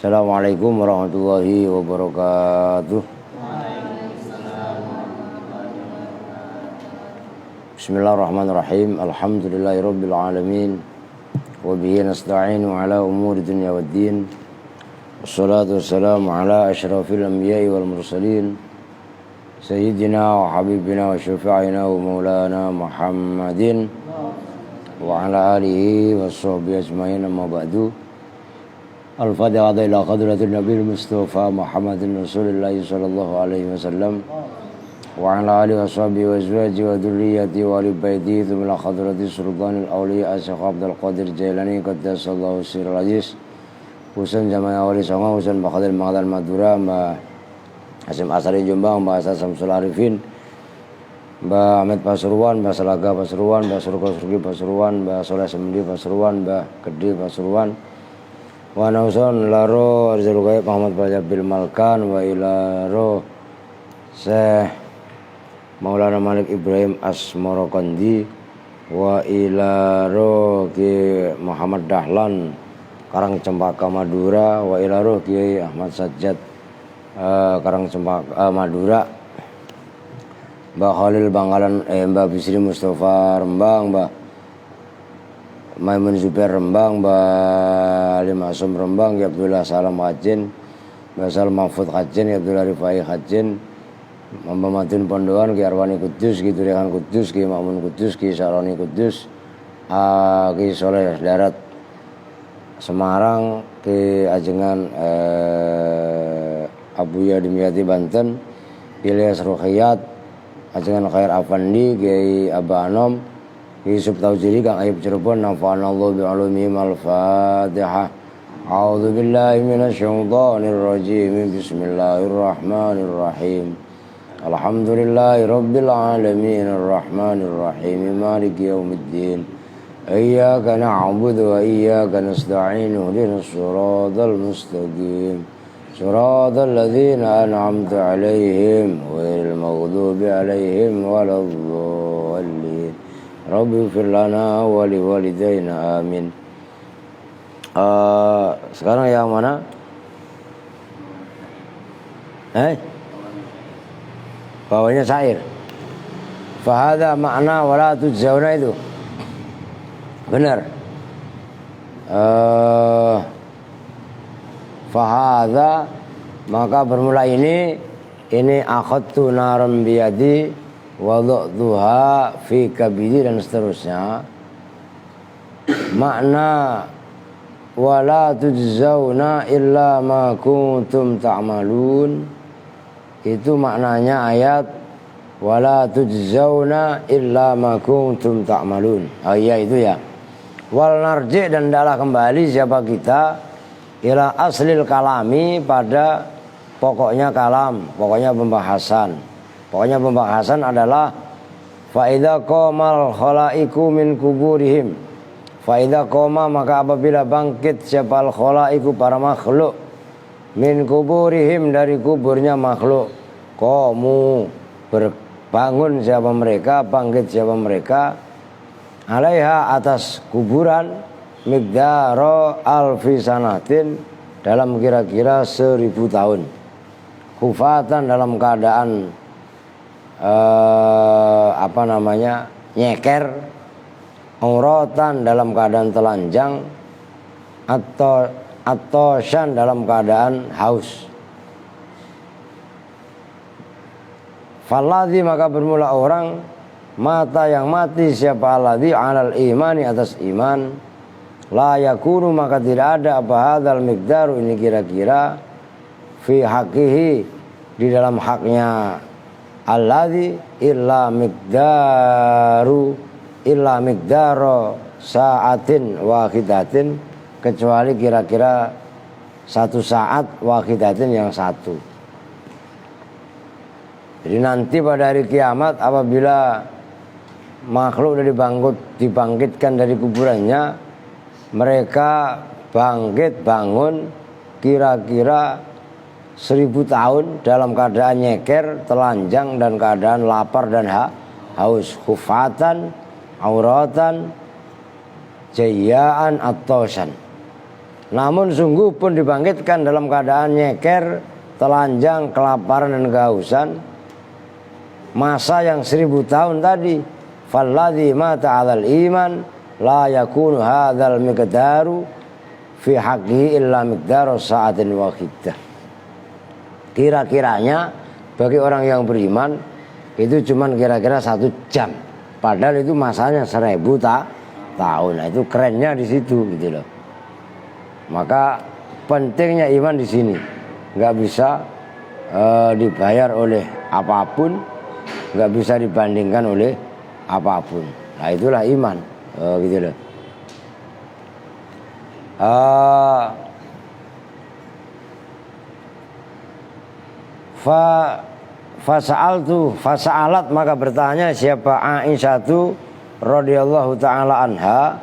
Assalamualaikum warahmatullahi wabarakatuh. Bismillahirrahmanirrahim. Alhamdulillahirabbil alamin. Wa bihi nasta'inu ala umuri dunya waddin. Wassalatu wassalamu ala asyrafil anbiya'i wal mursalin. Sayyidina wa habibina wa syafi'ina wa maulana Muhammadin wa ala alihi wa sahbihi ajma'in, amma ba'du. Al-Fatihah ila qadratin Nabi Mustafa Muhammadin Rasulullah sallallahu alaihi wasallam wa ala alihi wa sahbihi wa azwajihi wa dhurriyyati wa ali baiti thumma qadrati sultanil awliya Syekh Abdul Qadir Jailani qaddasallahu sirral aziz Husain Jamaah Wali Songo Husain Bakhadir Mangkatan Madura, Mbah Hasim Asari Jombang, Mbah Hasan Samsul Arifin, Mbah Ahmed Pasuruan, Mbah Salaga Pasuruan, Mbah Surga Surgi Pasuruan, Mbah Soleh Semedi Pasuruan, Mbah Gede Pasuruan, wa nausun laro Arzul Ghaib Muhammad Bajabil Malkan, wa ilaro Syekh Maulana Malik Ibrahim Asmorokondi, wa ilaro Ki Muhammad Dahlan Karang Cempaka Madura, wa ilaro Kiai Ahmad Sajjad Karang Cempaka Madura, Mbah Khalil Bangkalan, Mbah Bisri Mustafa Rembang, Mbah Maimun Zubair Rembang, Mbah Ali Masum Rembang, Ki Abdullah Salam Khajin, Mbah Salam Mahfud Khajin, Ki Abdullah Rifai Khajin, Mbah Madun Pondoan, Ki Arwani Kudus, Ki Turikan Kudus, Ki Makmun Kudus, Ki Saroni Kudus, Ki Soleh Darat Semarang, Ki Ajengan Abuya Dimyati Banten, Ki Ilyas Rukhiyat, Ajengan Khair Afandi, Ki Aba Anom, Yusuf Taujiri, Kang Ayub Cirebon, nafa'anallahu bi'ulumihim. Al-Fatihah. A'udzu billahi minasyaitonir rajim. Bismillahirrahmanirrahim. Alhamdulillahi rabbil alamin, arrahmanir rahim, maliki yaumiddin. Iyyaka na'budu wa iyyaka nasta'in. Ihdinas siratal mustaqim. Siratal ladzina an'amta 'alaihim ghairil maghdubi 'alaihim waladdallin. Rabbi ighfir lana wa liwalidayna, amin. Sekarang yang mana? Bawahnya syair. Fahadha makna wala tujzauna, itu benar. Fahadha, maka bermula ini akhadtu naram biyadi wadu'tuha fi kabidi, dan seterusnya. Makna wala tujzauna illa ma kuntum ta'malun, itu maknanya ayat wala tujzauna illa ma kuntum ta'malun. Iya itu ya. Wal narji, dan adalah kembali siapa kita ila aslil kalami, pada pokoknya kalam, pokoknya pembahasan. Pokoknya pembahasan adalah faida qomal khalaiku min kuburihim. Faida qoma, maka apabila bangkit siapa al khalaiku, para makhluk, min kuburihim, dari kuburnya makhluk. Qomu, berbangun siapa mereka, bangkit siapa mereka, alaiha, atas kuburan, miqdaro alfi sanatin, dalam kira-kira 1000 tahun. Kufatan, dalam keadaan nyeker, auratan, dalam keadaan telanjang, atau syan, dalam keadaan haus. Faladhi, maka bermula orang, mata yang mati siapa aladhi alal imani, atas iman, la yakunu, maka tidak ada apa hadzal miqdaru, ini kira-kira, fi haqihi, di dalam haknya alladzi illa miqdaro sa'atin wahidatin, kecuali kira-kira 1 saat wahidatin, yang satu. Jadi nanti pada hari kiamat, apabila makhluk dari dibangkitkan dari kuburannya, mereka bangun kira-kira 1000 tahun dalam keadaan nyeker, telanjang, dan keadaan lapar dan haus. Khufatan, auratan, jayaan, atausan. namun sungguh pun dibangkitkan dalam keadaan nyeker, telanjang, kelaparan dan kehausan, masa yang 1000 tahun tadi. Falladzi mata 'alal iman la yakunu hadzal miqdaru fi haqqihi illa miqdaru sa'atin wahidah. Kira-kiranya bagi orang yang beriman itu cuman kira-kira 1 jam, padahal itu masanya 1000 tahun. Nah, itu kerennya di situ gitu loh. Maka pentingnya iman di sini, nggak bisa dibayar oleh apapun, nggak bisa dibandingkan oleh apapun. Nah, itulah iman, gitu loh. Fasa'alat maka bertanya siapa Aisyah radhiyallahu taala anha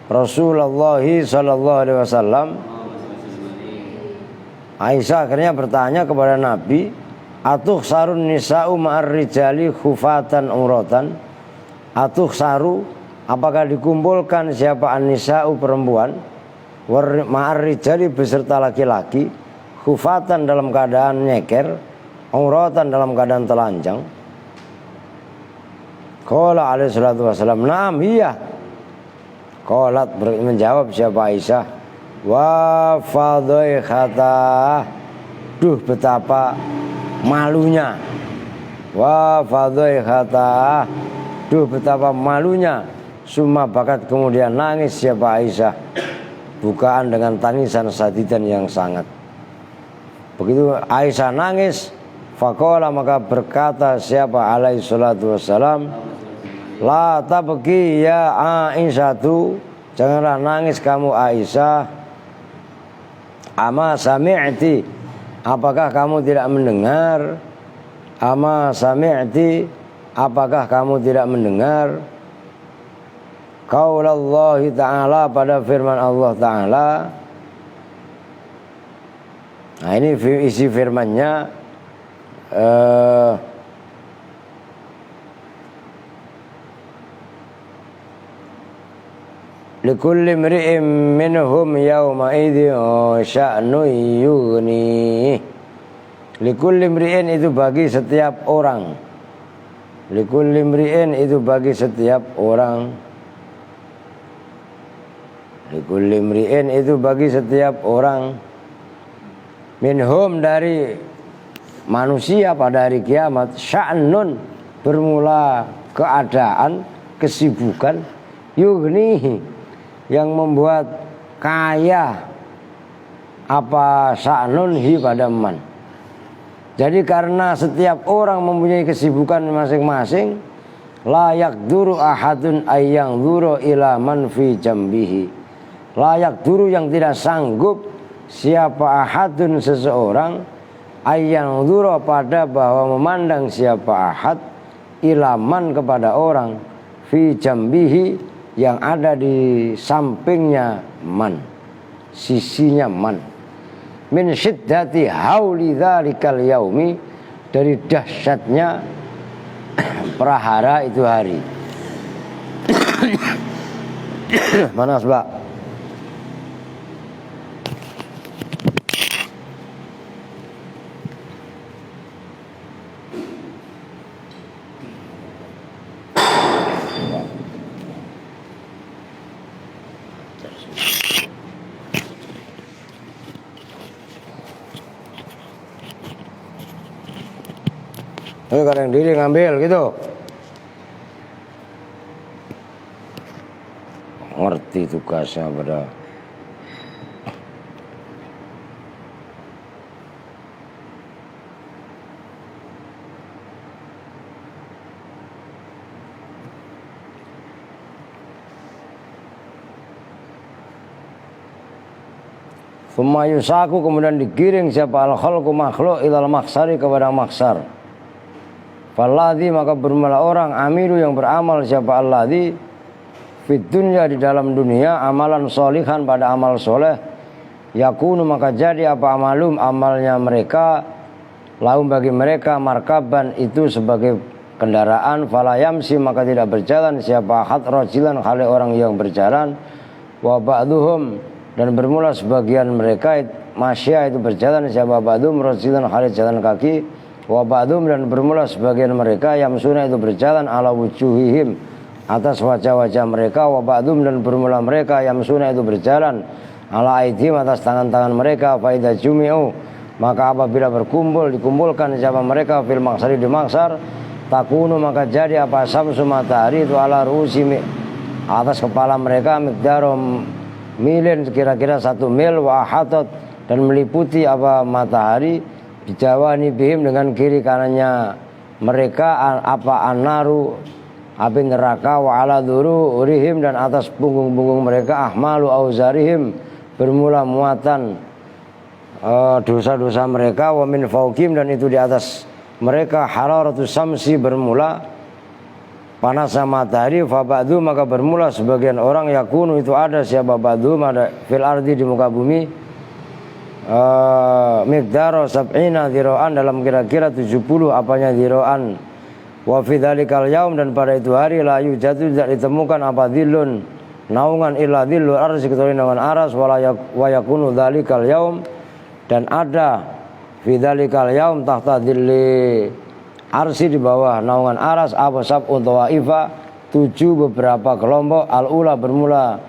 Rasulullah sallallahu alaihi wasallam. Aisyah akhirnya bertanya kepada Nabi, atuh sarun nisa'u ma'ar rijali khufatan umrotan. Atuh saru, apakah dikumpulkan siapa an-nisa'u perempuan ma'ar rijali beserta laki-laki, khufatan dalam keadaan nyeker, umrotan dalam keadaan telanjang. Qala alaihi salatu wassalam, na'am iya. Qalat menjawab siapa Aisyah, wa fadhaihata, duh betapa malunya. Wa fadhaihata, duh betapa malunya. Summa bakat kemudian nangis siapa Aisyah, bukaan dengan tangisan sadidan yang sangat. Begitu Aisyah nangis, faqala maka berkata siapa alaihi salatu wassalam, la tabki ya Aisyatu, janganlah nangis kamu Aisyah. Ama sami'ti, apakah kamu tidak mendengar? Ama sami'ti, apakah kamu tidak mendengar? Qaulallahi ta'ala, pada firman Allah Ta'ala. Nah, ini isi firmannya, likulli mri'in minhum yawma idhin sya'nu yughni. Likulli mri'in itu bagi setiap orang. Likulli mri'in itu bagi setiap orang. Likulli mri'in itu bagi setiap orang. Minhum dari manusia pada hari kiamat, sya'nun bermula keadaan, kesibukan, yughnihi yang membuat kaya, apa sya'nunhi pada man. Jadi karena setiap orang mempunyai kesibukan masing-masing, layak duru ahadun ayyang duru ila man fi jambihi. Layak duru yang tidak sanggup siapa ahadun seseorang ayyang duru pada bahwa memandang siapa ahad ilaman kepada orang fi jambihi yang ada di sampingnya man, sisinya man. Min syiddati hauli dzalikal yaumi, dari dahsyatnya prahara itu hari. Mana Mbak? Kadang diri ngambil gitu. Ngerti tugasnya pada. Summa yusaku, kemudian digiring siapa al-khalqu makhluk ilal maksari, kepada maksar. Falladzi, maka bermula orang amilu yang beramal siapa alladzi fid dunya, di dalam dunia, amalan solihan pada amal soleh, yakunu maka jadi apa amalum amalnya mereka, lahum bagi mereka, markaban itu sebagai kendaraan, falayamsi maka tidak berjalan siapa ahad rajulan, khali orang yang berjalan, wa ba'duhum dan bermula sebagian mereka masya itu berjalan siapa ba'dum rasidan khalid jalan kaki, wa ba'dum dan bermula sebagian mereka yamsuna itu berjalan ala wujuhihim atas wajah-wajah mereka, wa ba'dum dan bermula mereka yamsuna itu berjalan ala aidhim atas tangan-tangan mereka, fa idza jumi'u maka apabila dikumpulkan siapa mereka fil maksari di maksar, takunu maka jadi apa samsu matahari itu ala ru'usi atas kepala mereka miqdarum milin kira-kira 1 mil, wa ahatat dan meliputi apa matahari bijawani bihim dengan kiri kanannya mereka apa anaru api neraka, wa ala urihim dan atas punggung-punggung mereka ahmalu auzarihim bermula muatan dosa-dosa mereka, wa min fauqim dan itu di atas mereka hararatus samsi bermula panasnya matahari, fa ba'du maka bermula sebagian orang yakunu itu ada siapa ba'du ada fil ardi di muka bumi miqdaro sab'ina dhira'an dalam kira-kira 70 apanya dhira'an, wa fi dzalikal yaum dan pada itu hari la yujadu tidak ditemukan apa dhillun naungan illa dhillul arsy kecuali naungan aras, wa yakunu dzalikal yaum dan ada fi dzalikal yaum tahta dhilli arsy di bawah naungan aras apa sab'un tawaifa 7 beberapa kelompok, al-ula bermula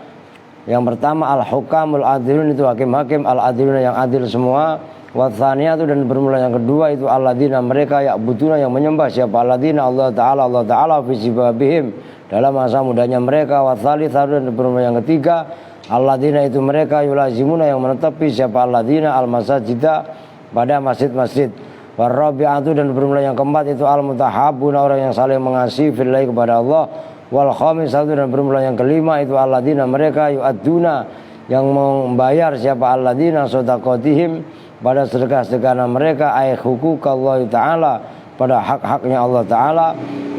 yang pertama al-hukamul adilun itu hakim-hakim al-adilun yang adil semua, wa tsaniyatu dan bermula yang kedua itu alladzina mereka ya'buduna yang menyembah siapa alladzina Allah Ta'ala fi sibabihim dalam masa mudanya mereka, wa tsalitsatu dan bermula yang ketiga alladzina itu mereka yulazimuna yang menetapi siapa alladzina al-masajida pada masjid-masjid, warabi'atu dan bermula yang keempat itu al-mutahabbuna orang yang saling mengasihi fillahi kepada Allah, wal khamisatu dan bermula yang kelima itu alladzina mereka yu'adduna yang membayar siapa alladzina shadaqatihim pada sedekah-sedekah mereka ay huquqallah Ta'ala pada hak-haknya Allah Ta'ala,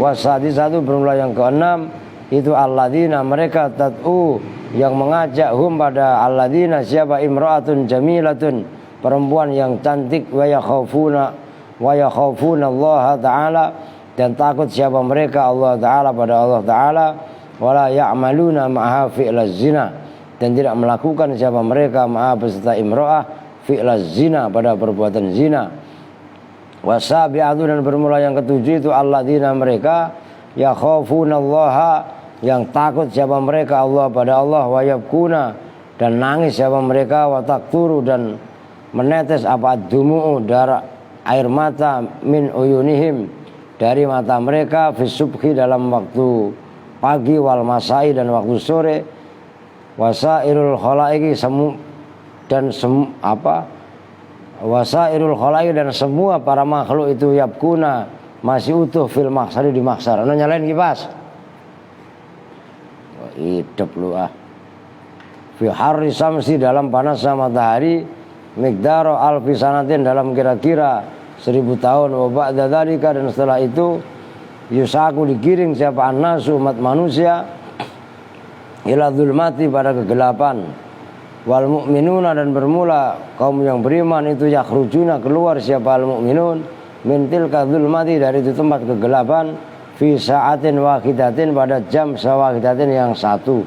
wasadisatu bermula yang keenam itu alladzina mereka tat'u yang mengajak pada alladzina siapa imra'atun jamilatun perempuan yang cantik, wa yakhafuna Allah Ta'ala dan takut siapa mereka Allah Ta'ala pada Allah Ta'ala, wala ya'maluna ma'ha fi'laz zina dan tidak melakukan siapa mereka ma'ha beserta imra'ah fi'laz zina pada perbuatan zina, wasabi'atu dan bermula yang ketujuh itu alladzina mereka yakhafuna Allah yang takut siapa mereka Allah pada Allah, wa yabkuna dan nangis siapa mereka, wa taqturu dan menetes apa dumu'u darah air mata min uyunihim dari mata mereka fi subhi dalam waktu pagi, wal masai dan waktu sore, wasairul khalaiki wasairul khalaiki dan semua para makhluk itu yabkuna masih utuh fil maksari di maksar. Nyalain kipas hidup lu fi harri samsi dalam panasnya matahari, miqdaro alfi sanatin dalam kira-kira 1000 tahun, wa ba'da dzalika dan setelah itu yusaku digiring siapa annasu umat manusia ila dzulmati pada kegelapan, wal mu'minuna dan bermula kaum yang beriman itu yakhrujuna keluar siapa al mu'minun min tilka dzulmati dari itu tempat kegelapan fi sa'atin wahidatin pada jam sawahidatin yang satu,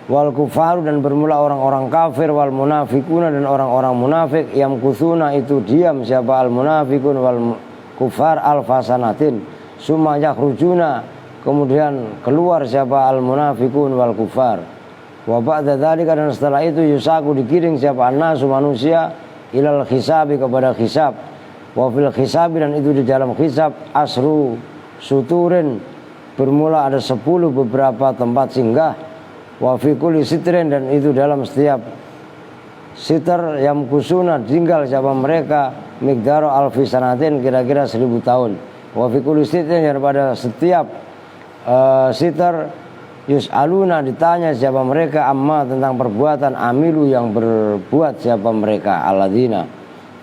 wal kufaru dan bermula orang-orang kafir, wal munafikuna dan orang-orang munafik yang kusuna itu diam siapa al munafikun wal kufar al fasanatin summa yakhrujuna kemudian keluar siapa al munafikun wal kufar, wa ba'da dzalika dan setelah itu yusaku digiring siapa annasu manusia ilal hisabi kepada hisab, wa fil hisabi dan itu di dalam hisab asru suturin bermula ada 10 beberapa tempat singgah, wa fi kulli sitrin dan itu dalam setiap sitar yang kusuna tinggal siapa mereka miqdaro alfi sanatin kira-kira 1000 tahun, wa fi kulli sitrin yang pada setiap sitar yus'aluna ditanya siapa mereka amma tentang perbuatan amilu yang berbuat siapa mereka alladzina,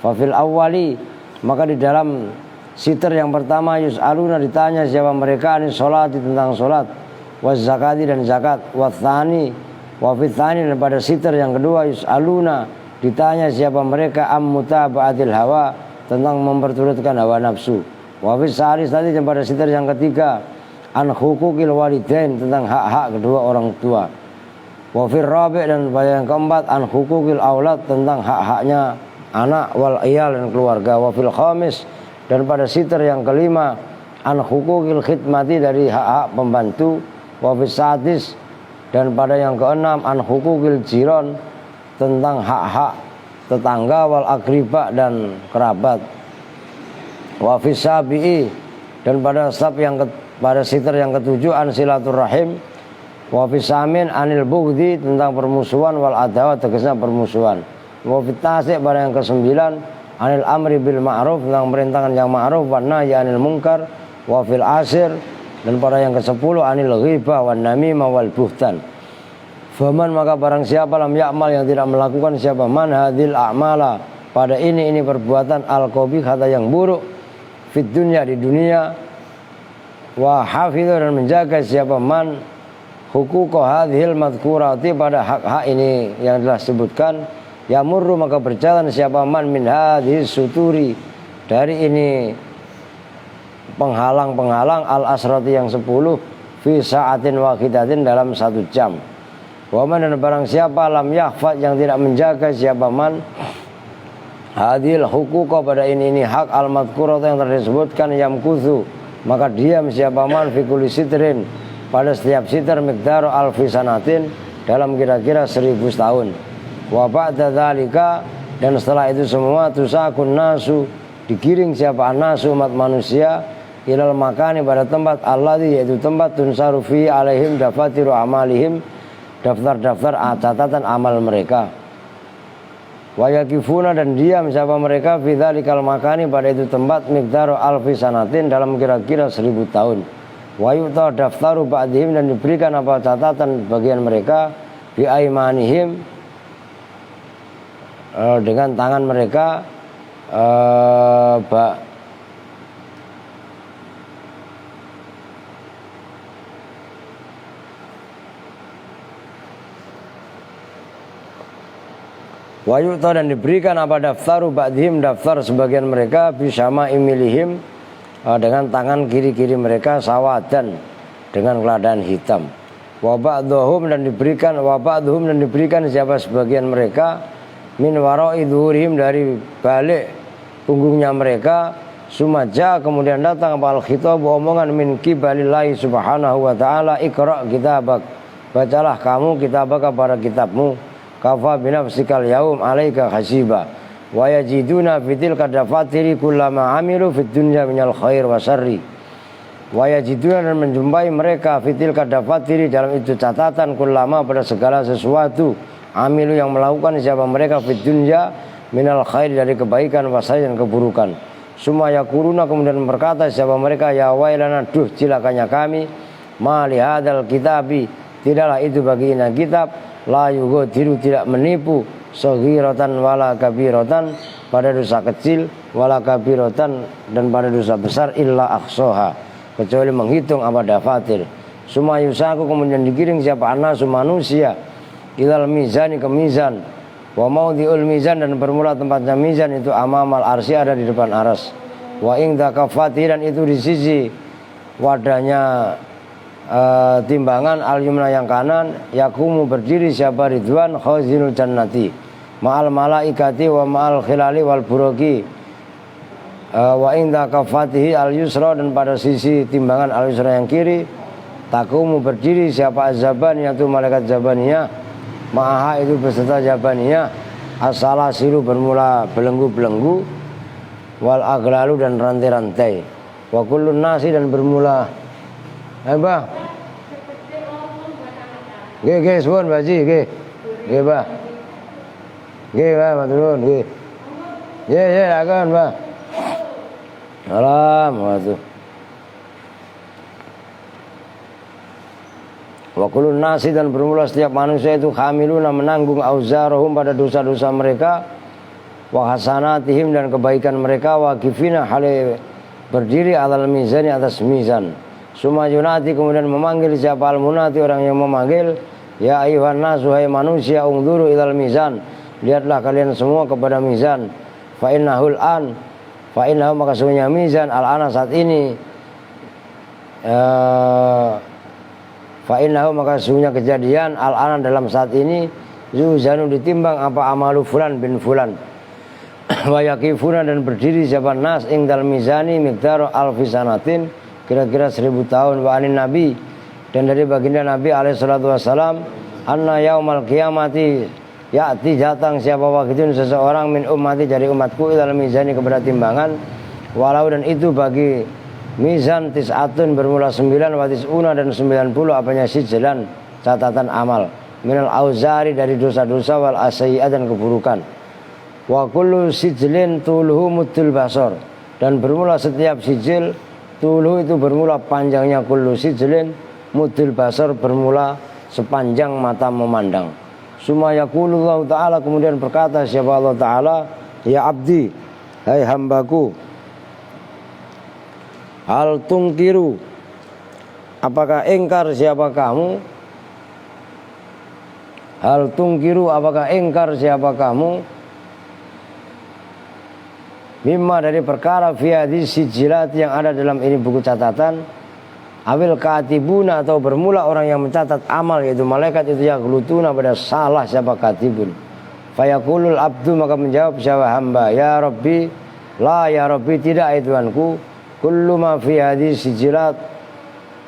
fa fil awwali maka di dalam sitar yang pertama yus'aluna ditanya siapa mereka anis sholati tentang sholat, wa zakati dan zakat, wa tsani wa fitsani dan pada sitar yang kedua yus'aluna ditanya siapa mereka am mutaba'atil hawa tentang memperturutkan hawa nafsu, wa fitsalis tadi dan pada sitar yang ketiga an huquqil walidain tentang hak-hak kedua orang tua, Wa fir rabi' dan pada yang keempat an hukukil aulad tentang hak-haknya anak wal iyal dan keluarga. Wa fil khamis dan pada siter yang kelima an hukukil khidmati dari hak-hak pembantu. Wa fis sadis dan pada yang keenam an hukukil jiron tentang hak-hak tetangga wal akriba dan kerabat. Wa fis sabi'i dan pada pada siter yang ketujuh an silaturrahim. Wa fis samin anil bughdhi tentang permusuhan wal adawa tegasnya permusuhan. Wa fit tasi' pada yang kesembilan anil amri bil ma'ruf tentang perintangan yang ma'ruf wan nahyi anil munkar. Wa fil asir dan pada yang ke-10 anil ghibah wan namimah wal buhtan. Faman maka barang siapa lam ya'mal yang tidak melakukan siapa man hadil a'mala pada ini perbuatan al-qabih kata yang buruk fit dunya di dunia wa hafidhu dan menjaga siapa man huquqa hadhil madhkurati pada hak-hak ini yang telah disebutkan yamurru maka berjalan siapa man min hadhis suturi dari ini penghalang-penghalang al-asrati yang 10 fi sa'atin wahidatin dalam 1 jam. Wa man dan barang siapa lam yahfaz yang tidak menjaga siapa man hadhil huquqa pada ini hak al-madhkurati yang telah disebutkan yamkuthu maka diam siapa man fi kulli sitrin pada setiap sitar miqdaru alfi sanatin dalam kira-kira 1000 tahun. Wa ba'da dzalika dan setelah itu semua tusakun nasu digiring siapa nasu umat manusia ilal makani pada tempat alladzi yaitu tempat tunsaru fi alaihim dafatiru amalihim daftar-daftar catatan amal mereka. Wa yakifuna dan diam siapa mereka fi dzalikal makani pada itu tempat miqdaru alfi sanatin dalam kira-kira 1000 tahun. Wa yu'ta daftaru ba'dihim dan diberikan apa catatan bagian mereka bi aimanihim dengan tangan mereka wa yu'ta dan diberikan apa daftaru ba'dihim daftar sebagian mereka bi syama imilihim dengan tangan kiri-kiri mereka sawadan dengan keladaan hitam. Wa ba'dhum dan diberikan siapa sebagian mereka min wara'i dhuhurihim dari balik punggungnya mereka sumaja kemudian datang al khitab omongan min qibalillahi subhanahu wa ta'ala iqra kitabak bacalah kamu kitabaka pada kitabmu kafa binafsikal yaum alaika hasiba wa yajiduna fitil kadafatiri kullama amilu fid dunya minal khair wa syarri wa yajiduna dan menjumpai mereka fitil kadafatiri dalam itu catatan kullama pada segala sesuatu amilu yang melakukan siapa mereka fid dunya minal khair dari kebaikan wa syarri dan keburukan. Summa yaquluna kemudian berkata siapa mereka ya wailana duh cilakanya kami ma li hadzal kitabi tidaklah itu bagi ini kitab la yughadiru tidak menipu saghiratan wala kabiratan pada dosa kecil wala kabiratan dan pada dosa besar illa ahsaha kecuali menghitung apa dafatir. Sumayusaku kemudian digiring siapa anasu manusia ilal mizani ke mizan wa maudhi'ul mizan dan bermula tempatnya mizan itu amamal arsy ada di depan aras wa ingda kafatiran itu di sisi wadahnya timbangan al-yumna yang kanan yakumu berdiri siapa ridwan khazinul jannati ma'al malaikati wa ma'al khilali wal buroki wa inda kafatihi al-yusra dan pada sisi timbangan al-yusra yang kiri takumu berdiri siapa az-zabaniyah itu malaikat zabaniyah ma'aha itu beserta zabaniyah as-salasilu bermula belenggu-belenggu wal aglalu dan rantai-rantai wa kullun nasi dan bermula bah Ge suwun baji ge bah maturun ge ye akan bah salam waduh wa kullun nasi dan bermula setiap manusia itu hamiluna menanggung auzarahum pada dosa-dosa mereka wa hasanatihim dan kebaikan mereka wa kifina hale berdiri alal mizani atas mizan. Suma yunati kemudian memanggil siapa al-munati orang yang memanggil ya ayuhan nasu hai manusia ungduru ilal mizan lihatlah kalian semua kepada mizan fa innahu maka sesungguhnya mizan al-ana saat ini Fa innahu maka sesungguhnya kejadian al-anan dalam saat ini yuzanu ditimbang apa amalu fulan bin fulan wa yaqifuna dan berdiri siapa nas ing dalam mizani miqdaru alfi sanatin kira-kira 1000 tahun wa anin nabi dan dari baginda Nabi alaihi salatu wasalam anna yaumal qiyamati ya'ti datang siapa waktu seseorang min ummati dari umatku dalam mizani kepada timbangan walau dan itu bagi mizan tis'atun bermula 9 wa tis'una dan 90 apanya sijlan catatan amal minal auzari dari dosa-dosa wal asyi'at dan keburukan wa kullu sijlin tuluhu muddul basar dan bermula setiap sijil tuluhu itu bermula panjangnya kullu sijlin muddul basar bermula sepanjang mata memandang. Summa yaqulullahu ta'ala kemudian berkata siapa Allah ta'ala ya abdi hai hambaku hal tungkiru apakah engkar siapa kamu hal tungkiru apakah engkar siapa kamu mimma dari perkara fi hadis sijilat yang ada dalam ini buku catatan awil katibuna atau bermula orang yang mencatat amal yaitu malaikat itu yang gelutuna pada salah siapa katibun fayaqulul abdu maka menjawab siapa hamba ya rabbi la ya rabbi tidak Tuhanku kullu ma fi hadis sijilat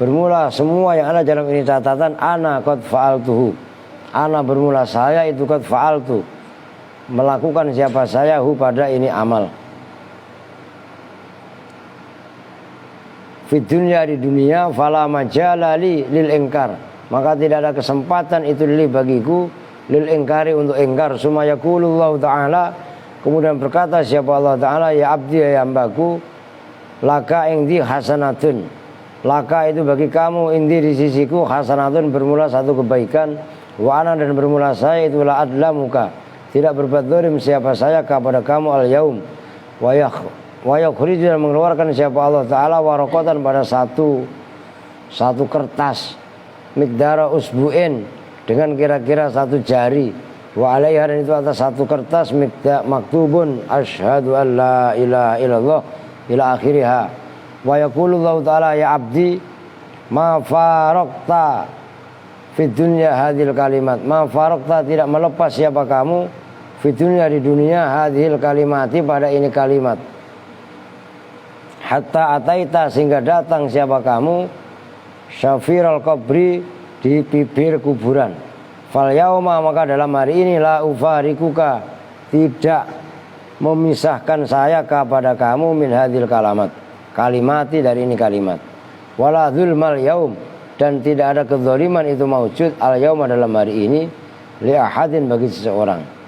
bermula semua yang ada dalam ini catatan ana qad fa'altuhu ana bermula saya itu qad fa'altu melakukan siapa saya hu pada ini amal fi dunya di dunia fala majalali lil ingkar maka tidak ada kesempatan itu li bagiku lil ingkari untuk ingkar summa yaqulullahu ta'ala kemudian berkata siapa Allah ta'ala ya abdi ya hambaku laka indi hasanatun laka itu bagi kamu indi di sisiku hasanatun bermula satu kebaikan wa ana dan bermula saya itulah adlamuka tidak berbuat zalim siapa saya kepada kamu al yaum wa yakhrij dan mengeluarkan siapa Allah taala waraqatan pada satu kertas miqdara usbu'in dengan kira-kira 1 jari wa alaiha dan itu atas satu kertas maktubun asyhadu an la ilaha illallah ila akhiriha wa yaqulullahu ta'ala ya abdi ma faraqta fid dunya hadhil kalimat ma faraqta tidak melepas siapa kamu fid dunya di dunia hadhil kalimati pada ini kalimat hatta ataita sehingga datang siapa kamu syafiral qabri di bibir kuburan fal yauma maka dalam hari ini la ufarikuka tidak memisahkan saya kepada kamu min hadil kalimati dari ini kalimat wala dzulmal yaum dan tidak ada kezaliman itu maujud al yauma dalam hari ini li ahadin bagi seseorang